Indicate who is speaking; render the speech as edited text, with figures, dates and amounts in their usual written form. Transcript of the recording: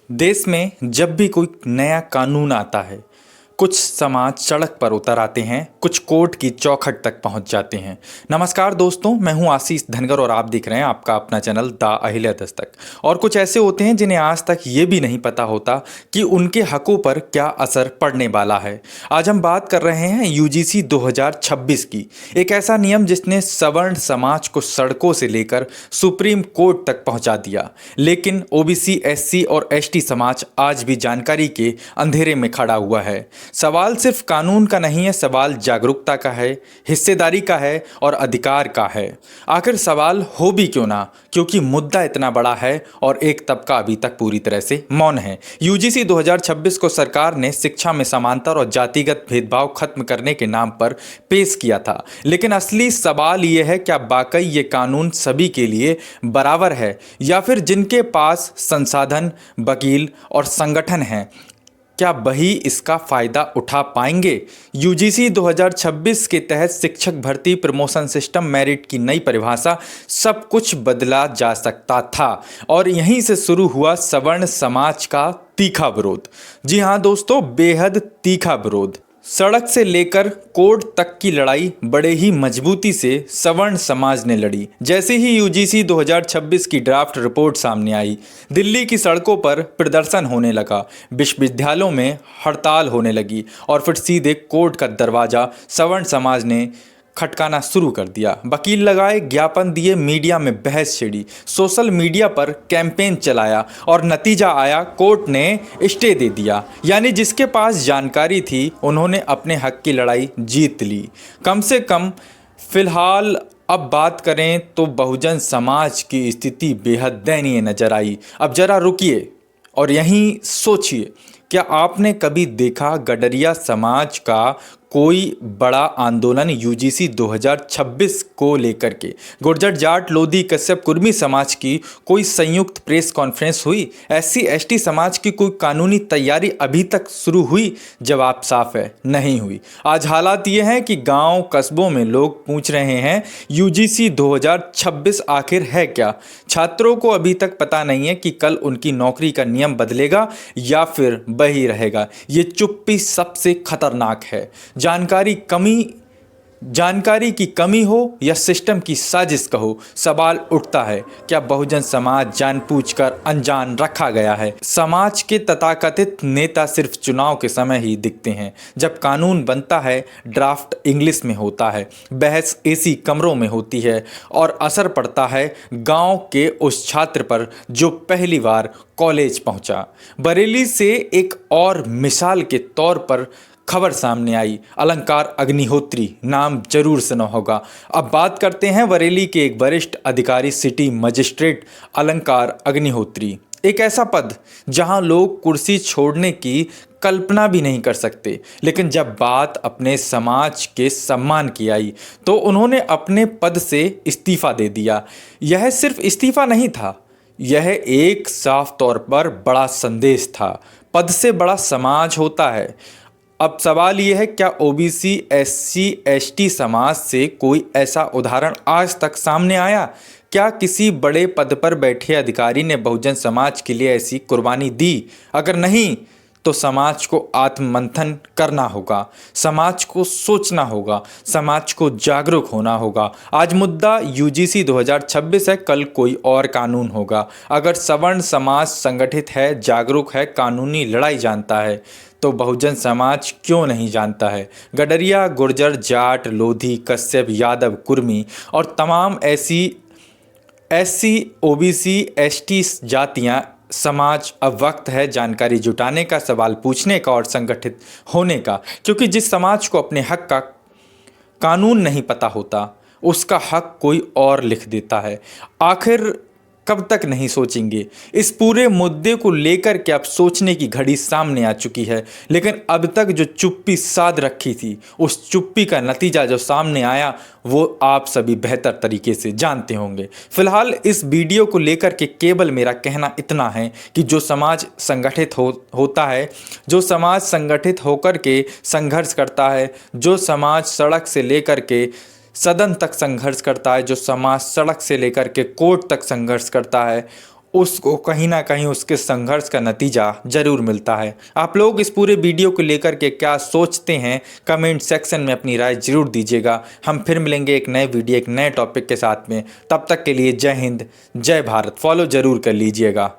Speaker 1: देश में जब भी कोई नया कानून आता है, कुछ समाज सड़क पर उतर आते हैं, कुछ कोर्ट की चौखट तक पहुंच जाते हैं। नमस्कार दोस्तों, मैं हूं आशीष धनगर और आप देख रहे हैं आपका अपना चैनल द अहिल्या दस्तक। और कुछ ऐसे होते हैं जिन्हें आज तक ये भी नहीं पता होता कि उनके हकों पर क्या असर पड़ने वाला है। आज हम बात कर रहे हैं यूजीसी 2026 की, एक ऐसा नियम जिसने सवर्ण समाज को सड़कों से लेकर सुप्रीम कोर्ट तक पहुंचा दिया। लेकिन ओबीसी, एससी और एसटी समाज आज भी जानकारी के अंधेरे में खड़ा हुआ है। सवाल सिर्फ कानून का नहीं है, सवाल जागरूकता का है, हिस्सेदारी का है और अधिकार का है। आखिर सवाल हो भी क्यों ना, क्योंकि मुद्दा इतना बड़ा है और एक तबका अभी तक पूरी तरह से मौन है। यूजीसी 2026 को सरकार ने शिक्षा में समानता और जातिगत भेदभाव खत्म करने के नाम पर पेश किया था, लेकिन असली सवाल यह है, क्या वाकई ये कानून सभी के लिए बराबर है, या फिर जिनके पास संसाधन, वकील और संगठन हैं, क्या वही इसका फायदा उठा पाएंगे? यूजीसी 2026 के तहत शिक्षक भर्ती, प्रमोशन सिस्टम, मेरिट की नई परिभाषा, सब कुछ बदला जा सकता था। और यहीं से शुरू हुआ सवर्ण समाज का तीखा विरोध। जी हाँ दोस्तों, बेहद तीखा विरोध। सड़क से लेकर कोर्ट तक की लड़ाई बड़े ही मजबूती से सवर्ण समाज ने लड़ी। जैसे ही यूजीसी 2026 की ड्राफ्ट रिपोर्ट सामने आई, दिल्ली की सड़कों पर प्रदर्शन होने लगा, विश्वविद्यालयों में हड़ताल होने लगी और फिर सीधे कोर्ट का दरवाजा सवर्ण समाज ने खटकाना शुरू कर दिया। वकील लगाए, ज्ञापन दिए, मीडिया में बहस छिड़ी, सोशल मीडिया पर कैंपेन चलाया और नतीजा आया, कोर्ट ने स्टे दे दिया। यानी जिसके पास जानकारी थी उन्होंने अपने हक की लड़ाई जीत ली। कम से कम फिलहाल अब बात करें तो बहुजन समाज की स्थिति बेहद दयनीय नजर आई। अब जरा रुकिए और यहीं सोचिए, क्या आपने कभी देखा गडरिया समाज का कोई बड़ा आंदोलन यूजीसी 2026 को लेकर के? गुर्जर, जाट, लोधी, कश्यप, कुर्मी समाज की कोई संयुक्त प्रेस कॉन्फ्रेंस हुई? एससी एसटी समाज की कोई कानूनी तैयारी अभी तक शुरू हुई? जवाब साफ है, नहीं हुई। आज हालात ये हैं कि गांव कस्बों में लोग पूछ रहे हैं, यूजीसी 2026 आखिर है क्या? छात्रों को अभी तक पता नहीं है कि कल उनकी नौकरी का नियम बदलेगा या फिर वही रहेगा। ये चुप्पी सबसे खतरनाक है। जानकारी की कमी हो या सिस्टम की साजिश कहो, सवाल उठता है, क्या बहुजन समाज जानबूझकर अनजान रखा गया है? समाज के तथाकथित नेता सिर्फ चुनाव के समय ही दिखते हैं। जब कानून बनता है, ड्राफ्ट इंग्लिश में होता है, बहस एसी कमरों में होती है और असर पड़ता है गांव के उस छात्र पर जो पहली बार कॉलेज पहुंचा। बरेली से एक और मिसाल के तौर पर खबर सामने आई। अलंकार अग्निहोत्री, नाम जरूर सुना होगा। अब बात करते हैं बरेली के एक वरिष्ठ अधिकारी, सिटी मजिस्ट्रेट अलंकार अग्निहोत्री। एक ऐसा पद जहां लोग कुर्सी छोड़ने की कल्पना भी नहीं कर सकते, लेकिन जब बात अपने समाज के सम्मान की आई तो उन्होंने अपने पद से इस्तीफा दे दिया। यह सिर्फ इस्तीफा नहीं था, यह एक साफ तौर पर बड़ा संदेश था। पद से बड़ा समाज होता है। अब सवाल यह है, क्या ओबीसी, एससी, एसटी समाज से कोई ऐसा उदाहरण आज तक सामने आया? क्या किसी बड़े पद पर बैठे अधिकारी ने बहुजन समाज के लिए ऐसी कुर्बानी दी? अगर नहीं, तो समाज को आत्ममंथन करना होगा, समाज को सोचना होगा, समाज को जागरूक होना होगा। आज मुद्दा यूजीसी 2026 है, कल कोई और कानून होगा। अगर सवर्ण समाज संगठित है, जागरूक है, कानूनी लड़ाई जानता है, तो बहुजन समाज क्यों नहीं जानता है? गडरिया, गुर्जर, जाट, लोधी, कश्यप, यादव, कुर्मी और तमाम एससी, ओबीसी, एसटी जातियां, समाज, अब वक्त है जानकारी जुटाने का, सवाल पूछने का और संगठित होने का। क्योंकि जिस समाज को अपने हक का कानून नहीं पता होता, उसका हक कोई और लिख देता है। आखिर कब तक नहीं सोचेंगे? इस पूरे मुद्दे को लेकर के अब सोचने की घड़ी सामने आ चुकी है, लेकिन अब तक जो चुप्पी साध रखी थी, उस चुप्पी का नतीजा जो सामने आया वो आप सभी बेहतर तरीके से जानते होंगे। फिलहाल इस वीडियो को लेकर के केवल मेरा कहना इतना है कि जो समाज संगठित होता है, जो समाज संगठित होकर के संघर्ष करता है, जो समाज सड़क से लेकर के सदन तक संघर्ष करता है, जो समाज सड़क से लेकर के कोर्ट तक संघर्ष करता है, उसको कहीं ना कहीं उसके संघर्ष का नतीजा जरूर मिलता है। आप लोग इस पूरे वीडियो को लेकर के क्या सोचते हैं, कमेंट सेक्शन में अपनी राय जरूर दीजिएगा। हम फिर मिलेंगे एक नए वीडियो, एक नए टॉपिक के साथ में। तब तक के लिए जय हिंद, जय भारत। फॉलो जरूर कर लीजिएगा।